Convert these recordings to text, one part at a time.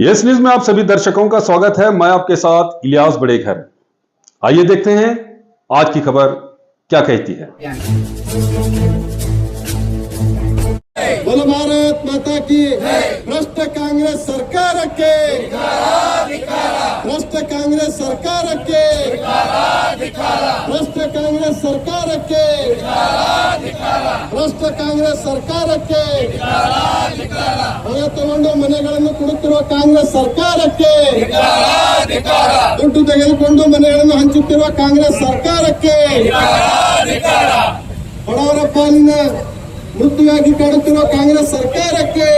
Yes news में आप सभी दर्शकों का स्वागत है। मैं आपके साथ इलियास बड़ेघर। आइए देखते हैं आज की खबर क्या कहती है। बोलो भारत माता की। भ्रष्ट कांग्रेस सरकार के, भ्रष्ट कांग्रेस सरकार के, भ्रष्ट कांग्रेस सरकार के, भ्रष्ट कांग्रेस सरकार के, ಹಣ ತಗೊಂಡು ಮನೆಗಳನ್ನು ಕೊಡುತ್ತಿರುವ ಕಾಂಗ್ರೆಸ್ ಸರ್ಕಾರಕ್ಕೆ, ದುಡ್ಡು ತೆಗೆದುಕೊಂಡು ಮನೆಗಳನ್ನು ಹಂಚುತ್ತಿರುವ ಕಾಂಗ್ರೆಸ್ ಸರ್ಕಾರಕ್ಕೆ, ಬಡವರ ಪಾಲಿನ ಮೃತ್ಯುವಾಗಿ ಕಾಡುತ್ತಿರುವ ಕಾಂಗ್ರೆಸ್ ಸರ್ಕಾರಕ್ಕೆ,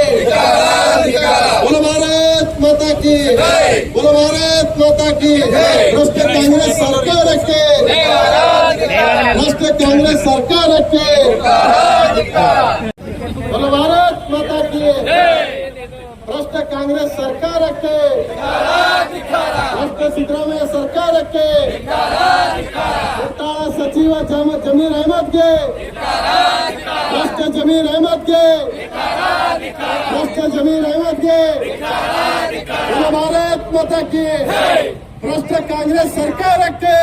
बोलो भारत माता की, बोलो भारत माता की। भ्रष्ट कांग्रेस सरकार के, भ्रष्ट कांग्रेस सरकार के, बोलो भारत माता की। भ्रष्ट कांग्रेस सरकार के, भ्रष्ट सिद्धरामಯ್ಯ सरकार के, घोटाला सचिव जमीर अहमद के, भ्रष्ट जमीर अहमद के, भ्रष्ट जमीर अहमद के, बोलो भारत माता की। भ्रष्ट कांग्रेस सरकार के,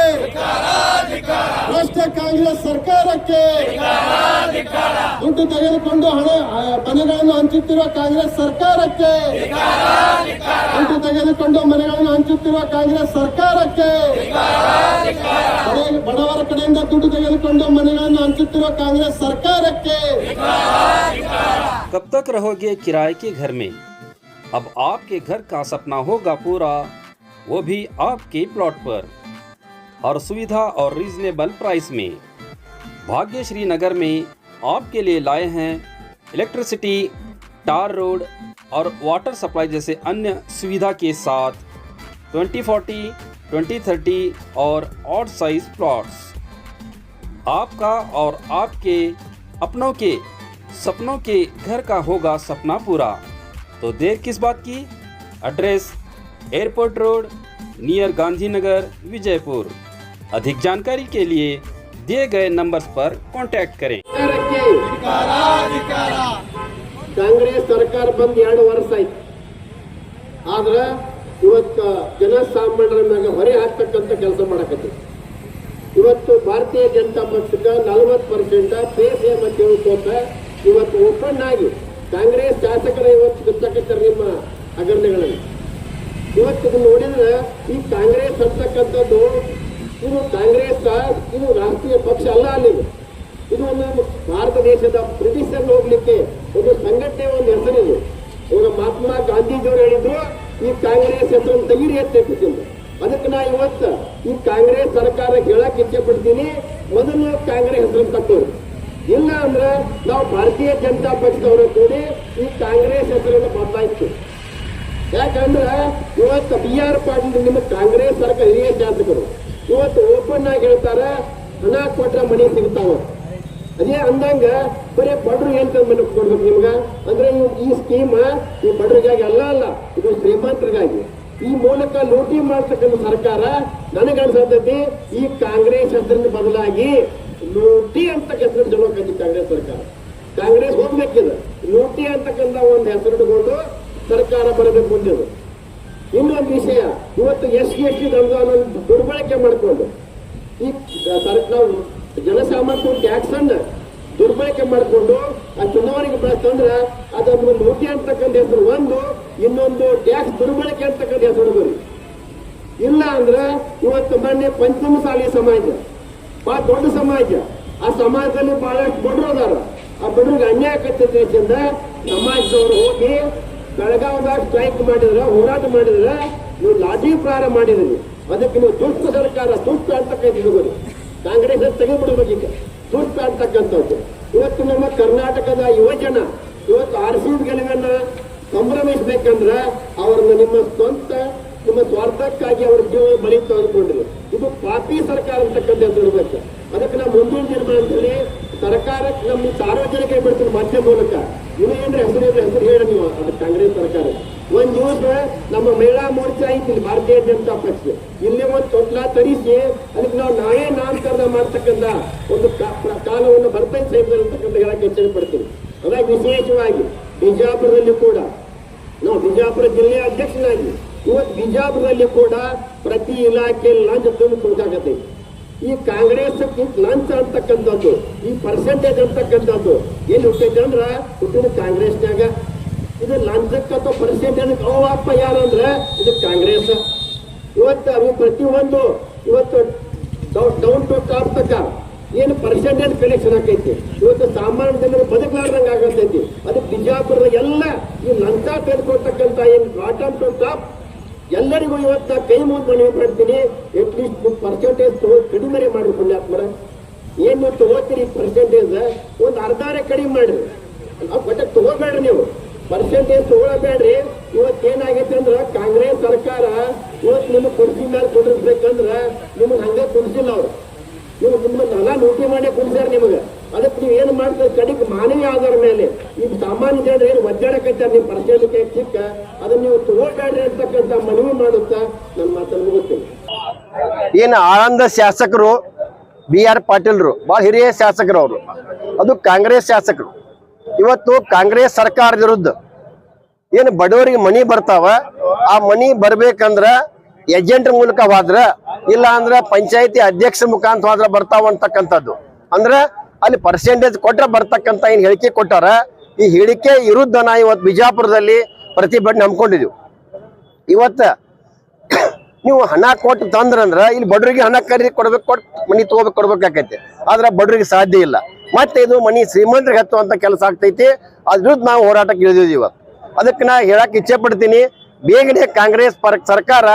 भ्रष्ट कांग्रेस सरकार के, ದುಡ್ಡು ತೆಗೆದುಕೊಂಡು ಮನೆಗಳನ್ನು ಹಂಚುತ್ತಿರುವ ಕಾಂಗ್ರೆಸ್ ಸರ್ಕಾರಕ್ಕೆ, ದುಡ್ಡು ತೆಗೆದುಕೊಂಡು ಮನೆಗಳನ್ನು ಹಂಚುತ್ತಿರುವ ಕಾಂಗ್ರೆಸ್ ಸರ್ಕಾರಕ್ಕೆ, ಬಡವರ ಕಡೆಯಿಂದ ದುಡ್ಡು ತೆಗೆದುಕೊಂಡು ಮನೆಗಳನ್ನು ಹಂಚುತ್ತಿರುವ ಕಾಂಗ್ರೆಸ್ ಸರ್ಕಾರಕ್ಕೆ। कब तक रहोगे किराए के घर में? अब आपके घर का सपना होगा पूरा, वो भी आपके प्लॉट पर, और सुविधा और रीजनेबल प्राइस में। भाग्यश्री नगर में आपके लिए लाए हैं इलेक्ट्रिसिटी, टार रोड और वाटर सप्लाई जैसे अन्य सुविधा के साथ 2040, 2030 और ऑड साइज प्लॉट्स। आपका और आपके अपनों के सपनों के घर का होगा सपना पूरा, तो देर किस बात की। Address airport road near Gandhinagar Vijaypur. अधिक जानकारी के लिए दिए गए नंबर्स पर कांटेक्ट करें। ಕಾಂಗ್ರೆಸ್ ಸರ್ಕಾರ ಬಂದು 2 ವರ್ಷ ಆಯ್ತು, ಆದ್ರೆ ಇವತ್ತು ಜನಸಾಮಾನ್ಯರ ಮೇಲೆ ಹೊರೆ ಹಾಕ್ತಕ್ಕಂಥ ಕೆಲಸ ಮಾಡಕತ್ತೀವಿ। ಇವತ್ತು ಭಾರತೀಯ ಜನತಾ ಪಕ್ಷಕ್ಕೆ 40% ಪೇಸಿಎಂ ಅಂತ ಹೇಳ್ಕೋತ ಇವತ್ತು ಓಪನ್ ಆಗಿ ಕಾಂಗ್ರೆಸ್ ಶಾಸಕರ ಇವತ್ತು ಗೊತ್ತಾಕತ್ತಾರೆ ನಿಮ್ಮ ಹಗರಣಗಳಲ್ಲಿ। ಇವತ್ತು ನೋಡಿದ್ರೆ ಈ ಕಾಂಗ್ರೆಸ್ ಅಂತಕ್ಕಂಥದ್ದು ಇದು ಕಾಂಗ್ರೆಸ್ ಇದು ರಾಷ್ಟ್ರೀಯ ಪಕ್ಷ ಅಲ್ಲ, ಅಲ್ಲಿ ಇದು ಒಂದು ಭಾರತ ದೇಶದ ಬ್ರಿಟಿಷರ್ ಹೋಗ್ಲಿಕ್ಕೆ ಒಂದು ಸಂಘಟನೆ, ಒಂದು ಹೆಸರಿದು। ಇವಾಗ ಮಹಾತ್ಮ ಗಾಂಧೀಜಿಯವರು ಹೇಳಿದ್ರು ಈ ಕಾಂಗ್ರೆಸ್ ಹೆಸರನ್ನು ತೆಗೀರಿ ಅಂತ ಹೇಳ್ತಿದ್ರು। ಅದಕ್ಕೆ ನಾ ಇವತ್ತು ಈ ಕಾಂಗ್ರೆಸ್ ಸರ್ಕಾರ ಹೇಳಕ್ ಇಚ್ಛೆ ಪಡ್ತೀನಿ, ಮೊದಲು ಕಾಂಗ್ರೆಸ್ ಹೆಸರನ್ನು ತಟ್ಟೋರು, ಇಲ್ಲ ಅಂದ್ರೆ ನಾವು ಭಾರತೀಯ ಜನತಾ ಪಕ್ಷದವರು ಕೂಡಿ ಈ ಕಾಂಗ್ರೆಸ್ ಹೆಸರನ್ನು ಬದಲಾಯಿಸ್ತೀವಿ। ಯಾಕಂದ್ರೆ ಇವತ್ತು BR ಪಾಟೀಲ್ ನಿಮ್ಮ ಕಾಂಗ್ರೆಸ್ ಸರ್ಕಾರ ಹಿರಿಯ ಶಾಸಕರು ಇವತ್ತು ಓಪನ್ ಆಗಿ ಹೇಳ್ತಾರೆ, ಹಣ ಕೊಟ್ರೆ ಮನೆ ಸಿಗ್ತಾವ। ಅದೇ ಅಂದಂಗ ಬರೀ ಬಡ್ರು ಏನ್ ಮನೆ ಕೊಡ್ಬೇಕು ನಿಮ್ಗ ಅಂದ್ರೆ ಈ ಸ್ಕೀಮ್ ಈ ಬಡ್ರಿಗಾಗಿ ಅಲ್ಲ, ಇದು ಶ್ರೀಮಂತರಿಗಾಗಿ। ಈ ಮೂಲಕ ಲೂಟಿ ಮಾಡ್ತಕ್ಕಂಥ ಸರ್ಕಾರ ನನಗನ್ಸತೈತಿ ಈ ಕಾಂಗ್ರೆಸ್ ಹೆಸರಿನ ಬದಲಾಗಿ ಲೂಟಿ ಅಂತ ಹೆಸರು ಜಲೋಕೈತಿ ಕಾಂಗ್ರೆಸ್ ಸರ್ಕಾರ। ಕಾಂಗ್ರೆಸ್ ಹೋಗ್ಬೇಕಿದೆ, ಲೂಟಿ ಅಂತಕ್ಕಂಥ ಒಂದು ಹೆಸರು ಇಟ್ಕೊಂಡು ಸರ್ಕಾರ ಬರಬೇಕು ಮುಂದೆ। ಇನ್ನೊಂದು ವಿಷಯ, ಇವತ್ತು SC ಅನುದಾನ ದುರ್ಬಳಕೆ ಮಾಡಿಕೊಂಡು ಈ ನಾವು ಜನಸಾಮಾನ್ಯ ಟ್ಯಾಕ್ಸ್ ಅನ್ನ ದುರ್ಬಳಕೆ ಮಾಡಿಕೊಂಡು ಆ ಚುನಾವಣೆಗೆ ಬಳಸ್ತಂದ್ರೆ ಅದೊಂದು ಲೂಟಿ ಅಂತಕ್ಕಂಥ ಹೆಸರು ಒಂದು, ಇನ್ನೊಂದು ಟ್ಯಾಕ್ಸ್ ದುರ್ಬಳಕೆ ಅಂತಕ್ಕಂಥ ಹೆಸರು ಬರೀ ಇಲ್ಲ ಅಂದ್ರೆ ಇವತ್ತು ಮೊನ್ನೆ ಪಂಚಮಸಾಲಿ ಸಮಾಜ ಬಹಳ ದೊಡ್ಡ ಸಮಾಜ, ಆ ಸಮಾಜದಲ್ಲಿ ಬಹಳಷ್ಟು ಬಡ್ರು ಅದಾರ, ಆ ಬಡ್ರಿಗೆ ಅನ್ಯಾಯ ಕಟ್ಟಿದ್ರಿಂದ ಸಮಾಜದವರು ಹೋಗಿ ಬೆಳಗಾವದಾಗ ಸ್ಟ್ರೈಕ್ ಮಾಡಿದ್ರ, ಹೋರಾಟ ಮಾಡಿದ್ರ, ನೀವು ಲಾಠಿ ಪ್ರಾರಂಭ ಮಾಡಿದ್ರಿ। ಅದಕ್ಕೆ ನೀವು ದುಷ್ಟ ಸರ್ಕಾರ, ದುಷ್ಟ ಅಂತಕ್ಕಂಥ ಇಡುವರು ಕಾಂಗ್ರೆಸ್ ತೆಗೆದುಬಿಡ್ಬೇಕೀಗ, ದುಷ್ಟ ಅಂತಕ್ಕಂಥದ್ದು। ಇವತ್ತು ನಮ್ಮ ಕರ್ನಾಟಕದ ಯುವಜನ ಇವತ್ತು RC ಗೆಲುವನ್ನ ಸಂಭ್ರಮಿಸ್ಬೇಕಂದ್ರ ಅವ್ರನ್ನ ನಿಮ್ಮ ಸ್ವಾರ್ಥಕ್ಕಾಗಿ ಅವ್ರ ಜೀವ ಬಲಿ ತೆಗೆದುಕೊಂಡ್ರು, ಇದು ಪಾಪಿ ಸರ್ಕಾರ ಅಂತಕ್ಕಂಥ ಇರ್ಬೇಕು। ಅದಕ್ಕೆ ನಾವು ಮುಂದಿನ ದಿನ ಅಂತೇಳಿ ಸರ್ಕಾರಕ್ಕೆ ನಮ್ಮ ಸಾರ್ವಜನಿಕ ಬಿಡ್ತೀವಿ ಮಾಧ್ಯಮ ಮೂಲಕ, ಇವೇನ್ರ ಹೆಸರು ಹೇಳಿ ನೀವು ಅದು ಕಾಂಗ್ರೆಸ್ ಸರ್ಕಾರ। ಒಂದ್ ದಿವಸ ನಮ್ಮ ಮಹಿಳಾ ಮೋರ್ಚಾ ಐತಿ ಭಾರತೀಯ ಜನತಾ ಪಕ್ಷ, ಇಲ್ಲಿ ಒಂದು ತೊಟ್ಲ ತರಿಸಿ ಅದಕ್ಕೆ ನಾವು ನಾವೇ ನಾಮಕರಣ ಮಾಡ್ತಕ್ಕಂಥ ಒಂದು ಕಾಲವನ್ನು ಬರ್ತೈತೆ ಸಾಹಿತ್ಯ ಹೇಳಕ್ಕೆ ಎಚ್ಚರಿಕೆ ಪಡ್ತೀವಿ। ಅದಾಗ ವಿಶೇಷವಾಗಿ ಬಿಜಾಪುರದಲ್ಲಿ ಕೂಡ ನಾವು ಬಿಜಾಪುರ ಜಿಲ್ಲೆಯ ಅಧ್ಯಕ್ಷನಾಗಿ ಇವತ್ತು ಬಿಜಾಪುರದಲ್ಲಿ ಕೂಡ ಪ್ರತಿ ಇಲಾಖೆ ಲಂಚ ತುಂಬಿ ಕೊಡ್ಕಾಗತ್ತೆ. ಈ ಕಾಂಗ್ರೆಸ್ ಲಂಚ ಅಂತಕ್ಕಂಥದ್ದು, ಈ ಪರ್ಸೆಂಟೇಜ್ ಅಂತಕ್ಕಂಥದ್ದು ಎಲ್ಲಿ ಹುಟ್ಟೈತೆ ಅಂದ್ರ ಹುಟ್ಟಿದ ಕಾಂಗ್ರೆಸ್ನಾಗ. ಇದು ಲಂಚಕ್ಕೆ ಅಥವಾ ಪರ್ಸೆಂಟೇಜ್ ಅವಪ್ಪ ಯಾರಂದ್ರೆ ಇದು ಕಾಂಗ್ರೆಸ್. ಇವತ್ತು ಅವು ಪ್ರತಿಯೊಂದು ಇವತ್ತು ಡೌನ್ ಟು ಟಾಪ್ ತಕ ಏನು ಪರ್ಸೆಂಟೇಜ್ ಕಲೆಕ್ಷನ್ ಆಕೈತಿ. ಇವತ್ತು ಸಾಮಾನ್ಯ ಜನರು ಬದುಕಲಾರ್ದಂಗೆ ಆಗತೈತಿ. ಅದು ಬಿಜಾಪುರದ ಎಲ್ಲ ಈ ಲಂಚ ತೆಗೆದುಕೊಳ್ತಕ್ಕಂಥ ಏನು ಬಾಟಮ್ ಟು ಟಾಪ್ ಎಲ್ಲರಿಗೂ ಇವತ್ತು ಕೈ ಮುಗಿದು ಮನವಿ ಮಾಡ್ತೀನಿ. ಅಟ್ಲೀಸ್ಟ್ ಪರ್ಸೆಂಟೇಜ್ ಕಡಿಮೆ ಮಾಡಿ ಪುಣ್ಯಾತ್ಮರ. ಏನ್ ನೀವು ತಗೋತೀರಿ ಪರ್ಸೆಂಟೇಜ್ ಒಂದು ಅರ್ಧಾರೆ ಕಡಿಮೆ ಮಾಡ್ರಿ, ಬಟ್ ತಗೋಬೇಡ್ರಿ. ನೀವು ಪರ್ಸೆಂಟೇಜ್ ತಗೊಳಬೇಡ್ರಿ. ಇವತ್ತೇನಾಗೈತೆ ಅಂದ್ರ ಕಾಂಗ್ರೆಸ್ ಸರ್ಕಾರ ಇವತ್ತು ನಿಮಗೆ ಕುರ್ಚಿ ಮೇಲೆ ಕುಡಿಸ್ಬೇಕಂದ್ರ ನಿಮಗೆ ಹಂಗೆ ಕುಡಿಸಿಲ್ಲ ಅವ್ರು. ನೀವು ನಿಮ್ಮನ್ನೆಲ್ಲ ಲೂಟಿ ಮಾಡಿ ಕುಡಿಸ್ಯಾರ ನಿಮಗೆ. ಅದಕ್ಕೆ ನೀವು ಏನು ಮಾಡ್ತಾರೆ ಕಡಿಗೆ ಮಾನವೀಯ ಆಧಾರ ಮೇಲೆ ಈಗ ಸಾಮಾನ್ಯ ಜನರು ಏನು ಒದ್ದಾಡಕೈತಾರ ನಿಮ್ಮ ಪರ್ಸೆಂಟೇಜ್ ಚಿಕ್ಕ ಅದನ್ನ ನೀವು ತಗೋಬೇಡ್ರಿ ಅಂತಕ್ಕಂಥ ಮನವಿ ಮಾಡುತ್ತಾ ನನ್ನ ಮಾತನ್ನು ಮುಗಿಸ್ತೀನಿ. ಏನು ಆನಂದ ಶಾಸಕರು BR ಪಾಟೀಲ್ರು ಭಾಳ ಹಿರಿಯ ಶಾಸಕರು ಅವರು, ಅದು ಕಾಂಗ್ರೆಸ್ ಶಾಸಕರು. ಇವತ್ತು ಕಾಂಗ್ರೆಸ್ ಸರ್ಕಾರದ ವಿರುದ್ಧ ಏನು ಬಡವರಿಗೆ ಮನಿ ಬರ್ತಾವ, ಆ ಮನಿ ಬರ್ಬೇಕಂದ್ರ ಏಜೆಂಟ್ ಮೂಲಕ ಹೋದ್ರ, ಇಲ್ಲ ಅಂದ್ರೆ ಪಂಚಾಯತಿ ಅಧ್ಯಕ್ಷ ಮುಖಾಂತರ ಹೋದ್ರ ಬರ್ತಾವ ಅಂತಕ್ಕಂಥದ್ದು. ಅಂದ್ರೆ ಅಲ್ಲಿ ಪರ್ಸೆಂಟೇಜ್ ಕೊಟ್ರೆ ಬರ್ತಕ್ಕಂಥ ಏನ್ ಹೇಳಿಕೆ ಕೊಟ್ಟಾರ, ಈ ಹೇಳಿಕೆ ವಿರುದ್ಧ ನಾ ಇವತ್ತು ಬಿಜಾಪುರದಲ್ಲಿ ಪ್ರತಿಭಟನೆ ಹಮ್ಮಿಕೊಂಡಿದ್ದೀವಿ. ಇವತ್ತ ನೀವು ಹಣ ಕೊಟ್ಟು ತಂದ್ರಂದ್ರ ಇಲ್ಲಿ ಬಡವರಿಗೆ ಹಣ ಖರೀದಿ ಕೊಟ್ಟು ಮನಿ ಕೊಡ್ಬೇಕಾಕೈತಿ. ಆದ್ರೆ ಬಡವರಿಗೆ ಸಾಧ್ಯ ಇಲ್ಲ. ಮತ್ತೆ ಇದು ಮನಿ ಶ್ರೀಮಂತರಿಗೆ ಹತ್ತುವಂತ ಕೆಲಸ ಆಗ್ತೈತಿ. ಅದ್ರ ವಿರುದ್ಧ ನಾವು ಹೋರಾಟಕ್ಕೆ ಇಳಿದಿದ್ದೀವಿ ಇವತ್ತು. ಅದಕ್ಕೆ ನಾ ಹೇಳಕ್ ಇಚ್ಛೆ ಪಡ್ತೀನಿ, ಬೇಗನೆ ಕಾಂಗ್ರೆಸ್ ಸರ್ಕಾರ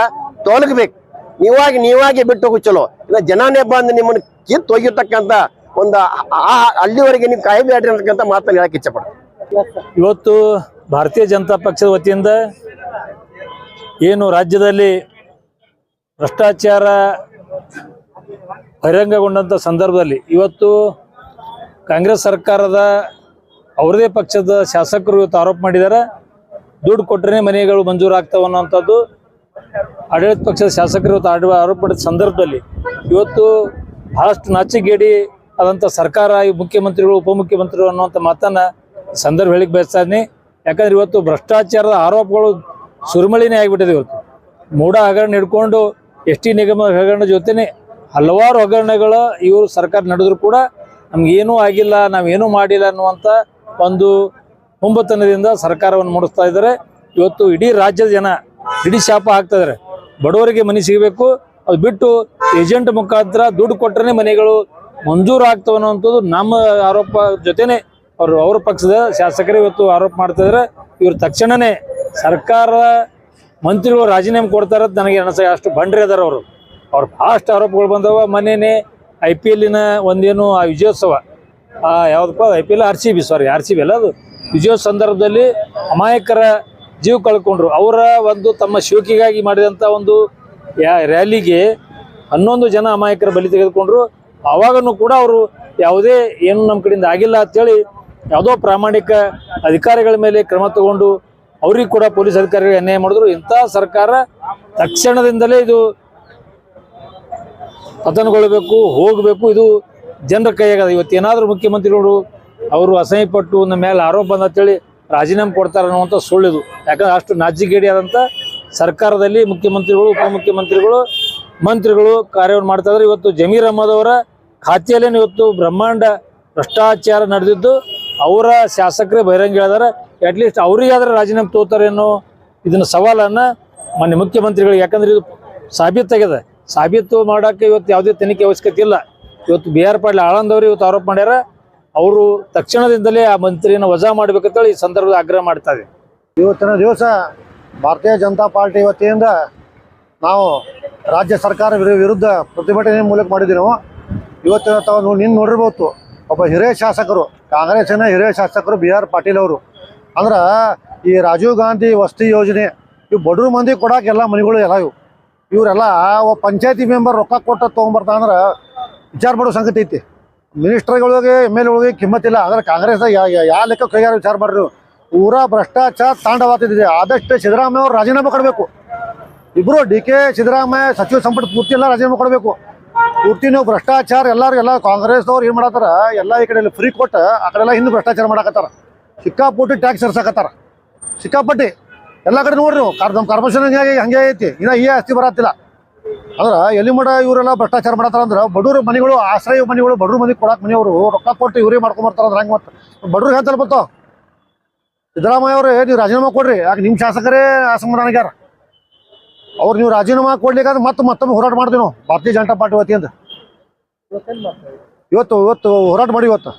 ತೊಲಗಬೇಕು. ನೀವಾಗಿ ಬಿಟ್ಟು ಹೋಗು ಚಲೋ, ಇಲ್ಲ ಜನನೇ ಬಂದು ನಿಮ್ಮನ್ನು ಕಿತ್ತು ಒಗಿತಕ್ಕಂತ ಒಂದು ಅಲ್ಲಿವರೆಗೆ ನೀವು ಕಾಯಬೇಡ್ರಿ ಅಂತಕ್ಕಂಥ ಮಾತನ್ನು ಹೇಳಕ್ ಇಚ್ಛೆ ಪಡ್ತೀನಿ. ಇವತ್ತು ಭಾರತೀಯ ಜನತಾ ಪಕ್ಷದ ವತಿಯಿಂದ ಏನು ರಾಜ್ಯದಲ್ಲಿ ಭ್ರಷ್ಟಾಚಾರ ಬಹಿರಂಗಗೊಂಡಂಥ ಸಂದರ್ಭದಲ್ಲಿ ಇವತ್ತು ಕಾಂಗ್ರೆಸ್ ಸರ್ಕಾರದ ಅವರದೇ ಪಕ್ಷದ ಶಾಸಕರು ಇವತ್ತು ಆರೋಪ ಮಾಡಿದ್ದಾರೆ, ದುಡ್ಡು ಕೊಟ್ಟರೆ ಮನೆಗಳು ಮಂಜೂರಾಗ್ತಾವ ಅನ್ನೋಂಥದ್ದು. ಆಡಳಿತ ಪಕ್ಷದ ಶಾಸಕರು ಇವತ್ತು ಆರೋಪ ಮಾಡಿದ ಸಂದರ್ಭದಲ್ಲಿ ಇವತ್ತು ಬಹಳಷ್ಟು ನಾಚಿಗೇಡಿ ಆದಂಥ ಸರ್ಕಾರ, ಈ ಮುಖ್ಯಮಂತ್ರಿಗಳು ಉಪಮುಖ್ಯಮಂತ್ರಿಗಳು ಅನ್ನುವಂಥ ಮಾತನ್ನು ಸಂದರ್ಭ ಹೇಳಿಕ್ಕೆ ಬಯಸ್ತಾ ಇದ್ದೀನಿ. ಯಾಕಂದ್ರೆ ಇವತ್ತು ಭ್ರಷ್ಟಾಚಾರದ ಆರೋಪಗಳು ಸುರಿಮಳಿನೇ ಆಗಿಬಿಟ್ಟಿದೆ. ಇವತ್ತು ಮೂಢ ಹಗರಣ ಹಿಡ್ಕೊಂಡು ST ನಿಗಮ ಹಗರಣ ಜೊತೆನೆ ಹಲವಾರು ಹಗರಣಗಳು ಇವರು ಸರ್ಕಾರ ನಡೆದ್ರು ಕೂಡ ನಮ್ಗೇನೂ ಆಗಿಲ್ಲ, ನಾವೇನೂ ಮಾಡಿಲ್ಲ ಅನ್ನುವಂಥ ಒಂದು ಹುಂಬತನದಿಂದ ಸರ್ಕಾರವನ್ನು ಮೂಡಿಸ್ತಾ ಇದ್ದಾರೆ. ಇವತ್ತು ಇಡೀ ರಾಜ್ಯದ ಜನ ಇಡೀ ಶಾಪ ಹಾಕ್ತಾ ಇದ್ದಾರೆ. ಬಡವರಿಗೆ ಮನೆ ಸಿಗಬೇಕು, ಅದು ಬಿಟ್ಟು ಏಜೆಂಟ್ ಮುಖಾಂತರ ದುಡ್ಡು ಕೊಟ್ಟರೆ ಮನೆಗಳು ಮಂಜೂರು ಆಗ್ತವೆ ಅನ್ನೋವಂಥದ್ದು ನಮ್ಮ ಆರೋಪ ಜೊತೆನೆ ಅವ್ರ ಪಕ್ಷದ ಶಾಸಕರು ಇವತ್ತು ಆರೋಪ ಮಾಡ್ತಾ ಇದ್ದಾರೆ. ಇವರು ತಕ್ಷಣನೇ ಸರ್ಕಾರ ಮಂತ್ರಿಗಳು ರಾಜೀನಾಮೆ ಕೊಡ್ತಾರ ನನಗೆ ಅಷ್ಟು ಬಂಡ್ರಿ ಅದಾರ ಅವ್ರು ಭಾಳಷ್ಟು ಆರೋಪಗಳು ಬಂದವ. ಮೊನ್ನೆನೇ IPL ಒಂದೇನು ಆ ವಿಜಯೋತ್ಸವ ಯಾವುದಪ್ಪ IPL RCB ಅಲ್ಲ, ಅದು ವಿಜಯೋತ್ಸವ ಸಂದರ್ಭದಲ್ಲಿ ಅಮಾಯಕರ ಜೀವ ಕಳ್ಕೊಂಡ್ರು. ಅವರ ಒಂದು ತಮ್ಮ ಶೋಕಿಗಾಗಿ ಮಾಡಿದಂಥ ಒಂದು ರ್ಯಾಲಿಗೆ 11 ಜನ ಅಮಾಯಕರ ಬಲಿ ತೆಗೆದುಕೊಂಡ್ರು. ಆವಾಗನೂ ಕೂಡ ಅವರು ಯಾವುದೇ ಏನು ನಮ್ಮ ಕಡೆಯಿಂದ ಆಗಿಲ್ಲ ಅಂತೇಳಿ ಯಾವುದೋ ಪ್ರಾಮಾಣಿಕ ಅಧಿಕಾರಿಗಳ ಮೇಲೆ ಕ್ರಮ ತಗೊಂಡು ಅವ್ರಿಗೆ ಕೂಡ ಪೊಲೀಸ್ ಅಧಿಕಾರಿಗಳು ಅನ್ಯಾಯ ಮಾಡಿದ್ರು. ಇಂಥ ಸರ್ಕಾರ ತಕ್ಷಣದಿಂದಲೇ ಇದು ಪತನಗೊಳ್ಳಬೇಕು, ಹೋಗಬೇಕು. ಇದು ಜನರ ಕೈಯಾಗದ. ಇವತ್ತೇನಾದರೂ ಮುಖ್ಯಮಂತ್ರಿಗಳು ಅವರು ಅಸಹ್ಯಪಟ್ಟು ನಮ್ಮ ಮೇಲೆ ಆರೋಪ ಬಂದ ಅಂತೇಳಿ ರಾಜೀನಾಮೆ ಕೊಡ್ತಾರೆ ಅನ್ನುವಂಥ ಸುಳ್ಳಿದು. ಯಾಕಂದ್ರೆ ಅಷ್ಟು ನಾಚಿಗೇಡಿ ಆದಂಥ ಸರ್ಕಾರದಲ್ಲಿ ಮುಖ್ಯಮಂತ್ರಿಗಳು, ಉಪಮುಖ್ಯಮಂತ್ರಿಗಳು, ಮಂತ್ರಿಗಳು ಕಾರ್ಯವನ್ನು ಮಾಡ್ತಾ ಇದ್ದಾರೆ. ಇವತ್ತು ಜಮೀರ್ ಅಹಮದ್ ಅವರ ಖಾತೆಯಲ್ಲೇ ಇವತ್ತು ಬ್ರಹ್ಮಾಂಡ ಭ್ರಷ್ಟಾಚಾರ ನಡೆದಿದ್ದು ಅವರ ಶಾಸಕರೇ ಬಹಿರಂಗ ಹೇಳಿದಾರೆ. ಅಟ್ಲೀಸ್ಟ್ ಅವರಿಗಾದ್ರೆ ರಾಜೀನಾಮೆ ತೋತಾರೆ ಅನ್ನೋ ಇದನ್ನ ಸವಾಲನ್ನು ಮಾನ್ಯ ಮುಖ್ಯಮಂತ್ರಿಗಳಿಗೆ, ಯಾಕಂದ್ರೆ ಇದು ಸಾಬೀತಾಗಿದೆ. ಸಾಬೀತು ಮಾಡೋಕ್ಕೆ ಇವತ್ತು ಯಾವುದೇ ತನಿಖೆ ಅವಶ್ಯಕತೆ ಇಲ್ಲ. ಇವತ್ತು BR ಪಾಟೀಲ್ ಆಳಂದ್ ಅವರು ಇವತ್ತು ಆರೋಪ ಮಾಡ್ಯಾರ. ಅವರು ತಕ್ಷಣದಿಂದಲೇ ಆ ಮಂತ್ರಿಯನ್ನು ವಜಾ ಮಾಡಬೇಕಂತೇಳಿ ಈ ಸಂದರ್ಭದಲ್ಲಿ ಆಗ್ರಹ ಮಾಡ್ತಾ ಇದೆ. ಇವತ್ತಿನ ದಿವಸ ಭಾರತೀಯ ಜನತಾ ಪಾರ್ಟಿ ವತಿಯಿಂದ ನಾವು ರಾಜ್ಯ ಸರ್ಕಾರ ವಿರುದ್ಧ ಪ್ರತಿಭಟನೆ ಮೂಲಕ ಮಾಡಿದ್ದೀವಿ. ನಾವು ಇವತ್ತಿನ ತಾವು ನಿನ್ನ ನೋಡಿರ್ಬೋದು, ಒಬ್ಬ ಹಿರಿಯ ಶಾಸಕರು, ಕಾಂಗ್ರೆಸ್ಸಿನ ಹಿರಿಯ ಶಾಸಕರು BR ಪಾಟೀಲ್ ಅವರು. ಅಂದ್ರೆ ಈ ರಾಜೀವ್ ಗಾಂಧಿ ವಸತಿ ಯೋಜನೆ ಇವು ಬಡವ್ರ ಮಂದಿ ಕೊಡಕ್ಕೆ ಎಲ್ಲ ಮನೆಗಳು ಎಲ್ಲ ಇವರೆಲ್ಲ ಒಬ್ಬ ಪಂಚಾಯತಿ ಮೆಂಬರ್ ರೊಕ್ಕ ಕೊಟ್ಟು ತೊಗೊಂಬರ್ತಾ ಅಂದ್ರೆ ವಿಚಾರ ಮಾಡೋ ಸಂಗತಿ ಐತಿ. ಮಿನಿಸ್ಟರ್ಗಳಿಗೆ MLA ಕಿಮ್ಮತ್ತಿಲ್ಲ. ಅಂದ್ರೆ ಕಾಂಗ್ರೆಸ್ ಯಾವ ಲೆಕ್ಕ ಕೈಗಾರ ವಿಚಾರ ಮಾಡ್ರಿ. ಪೂರಾ ಭ್ರಷ್ಟಾಚಾರ ತಾಂಡವಾಗ್ತಿದೆ. ಆದಷ್ಟು ಸಿದ್ದರಾಮಯ್ಯ ಅವರು ರಾಜೀನಾಮೆ ಕೊಡಬೇಕು. ಇಬ್ಬರು DK ಸಿದ್ದರಾಮಯ್ಯ ಸಚಿವ ಸಂಪುಟ ಪೂರ್ತಿ ಎಲ್ಲ ರಾಜೀನಾಮೆ ಕೊಡಬೇಕು. ಪೂರ್ತಿ ನೀವು ಭ್ರಷ್ಟಾಚಾರ ಎಲ್ಲ ಕಾಂಗ್ರೆಸ್ದವ್ರು ಏನು ಮಾಡತ್ತಾರ, ಎಲ್ಲ ಈ ಕಡೆ ಫ್ರೀ ಕೊಟ್ಟು ಆ ಕಡೆ ಎಲ್ಲ ಹಿಂದೆ ಭ್ರಷ್ಟಾಚಾರ ಮಾಡಕತ್ತಾರ. ಸಿಕ್ಕಾಪಟ್ಟಿ ಟ್ಯಾಕ್ಸ್ ಇರ್ಸಕತ್ತಾರ, ಸಿಕ್ಕಾಪಟ್ಟಿ. ಎಲ್ಲ ಕಡೆ ನೋಡ್ರಿ ನೀವು ನಮ್ಮ ಕಾರ್ಪೊರೇಷನ್ ಹಂಗೆ ಐತಿ ಇನ್ನ ಈ ಆಸ್ತಿ ಬರತ್ತಿಲ್ಲ ಅಂದ್ರೆ ಎಲ್ಲಿ ಮಠ ಇವರೆಲ್ಲ ಭ್ರಷ್ಟಾಚಾರ ಮಾಡತ್ತಾರ ಅಂದ್ರೆ ಬಡವ್ರ ಮನೆಗಳು ಆಶ್ರಯ ಮನೆಗಳು ಬಡವ್ರ ಮನೆಗೆ ಕೊಡಾಕ್ ಮನೆಯವರು ರೊಕ್ಕ ಕೊಟ್ಟು ಇವರೇ ಮಾಡ್ಕೊಂಬರ್ತಾರ ಅಂದ್ರೆ ಹಂಗೆ ಮತ್ತೆ ಬಡವ್ರಿಗೆ ಹೇಳ್ತಾರೆ ಬರ್ತಾವ ಸಿದ್ದರಾಮಯ್ಯ ಅವ್ರೆ ನೀವು ರಾಜೀನಾಮಾ ಕೊಡ್ರಿ ಯಾಕೆ ನಿಮ್ಮ ಶಾಸಕರೇ ಅಸಮಾಧಾನಗ್ಯಾರ ಅವ್ರು ನೀವು ರಾಜೀನಾಮಾ ಕೊಡ್ಲಿಕ್ಕಾದ್ರೆ ಮತ್ತೊಮ್ಮೆ ಹೋರಾಟ ಮಾಡ್ತೀವಿ ನಾವು ಭಾರತೀಯ ಜನತಾ ಪಾರ್ಟಿ ವತಿಯಿಂದ ಇವತ್ತು ಹೋರಾಟ ಮಾಡಿ ಇವತ್ತು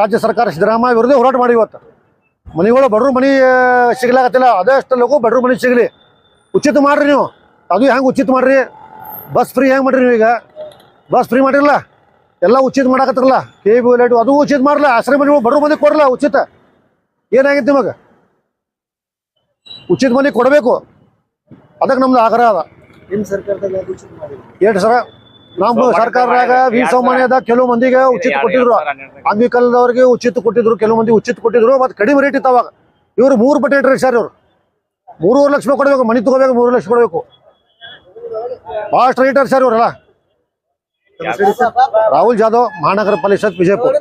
ರಾಜ್ಯ ಸರ್ಕಾರ ಸಿದ್ದರಾಮಯ್ಯ ವಿರುದ್ಧ ಹೋರಾಟ ಮಾಡಿ ಇವತ್ತು ಮನೆಗಳು ಬಡವ್ರ ಮನೆ ಸಿಗ್ಲಾಕತ್ತಿಲ್ಲ ಅದಷ್ಟು ಲಘು ಬಡವ್ರ ಮನೆ ಸಿಗಲಿ ಉಚಿತ ಮಾಡ್ರಿ ನೀವು ಅದು ಹೆಂಗೆ ಉಚಿತ ಮಾಡ್ರಿ ಬಸ್ ಫ್ರೀ ಹೆಂಗೆ ಮಾಡ್ರಿ ನೀವು ಈಗ ಬಸ್ ಫ್ರೀ ಮಾಡಿರಲ್ಲ ಎಲ್ಲ ಉಚಿತ ಮಾಡಾಕತ್ತಿರಲ್ಲ KBU ಲೈಟು ಅದು ಉಚಿತ ಮಾಡಲ್ಲ ಆಶ್ರಯ ಮನೆಗಳು ಬಡವ್ರ ಮನೆಗೆ ಕೊಡಲ್ಲ ಉಚಿತ ಏನಾಗೈತಿ ನಿಮಗೆ ಉಚಿತ ಮನೆ ಕೊಡಬೇಕು ಅದಕ್ಕೆ ನಮ್ದು ಆಗ್ರಹ ಅದ ಏಟ್ ಸರ ನಮ್ಮ ಸರ್ಕಾರದಾಗ ಸಾಮಾನ್ಯದ ಕೆಲವು ಮಂದಿಗೆ ಉಚಿತ ಕೊಟ್ಟಿದ್ರು ಅಂಗವಿಕಲದವ್ರಿಗೆ ಉಚಿತ ಕೊಟ್ಟಿದ್ರು ಕೆಲವು ಮಂದಿ ಉಚಿತ ಕೊಟ್ಟಿದ್ರು ಮತ್ತೆ ಕಡಿಮೆ ರೇಟ್ ಇತ್ತು ಅವಾಗ ಇವರು 3 ಪಟ್ಟು ಇಟ್ರಿ ಸರ್ ಇವರು 3.5 ಲಕ್ಷ ರೂಪಾಯಿ ಕೊಡಬೇಕು ಮನೆ ತಗೋಬೇಕು 3 ಲಕ್ಷ ಕೊಡಬೇಕು ಭಾಳಷ್ಟು ರೇಟ್ ಸರ್ ಇವರೆಲ್ಲ राहुल यादव महानगर परिषद विजयपुर।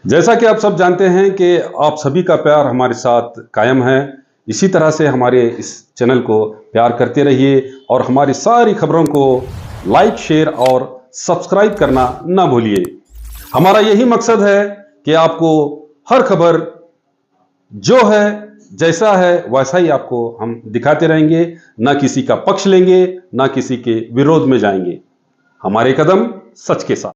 जैसा कि आप सब जानते हैं कि आप सभी का प्यार हमारे साथ कायम है, इसी तरह से हमारे इस चैनल को प्यार करते रहिए और हमारी सारी खबरों को लाइक, शेयर और सब्सक्राइब करना ना भूलिए। हमारा यही मकसद है कि आपको हर खबर जो है जैसा है वैसा ही आपको हम दिखाते रहेंगे, ना किसी का पक्ष लेंगे ना किसी के विरोध में जाएंगे। हमारे कदम सच के साथ।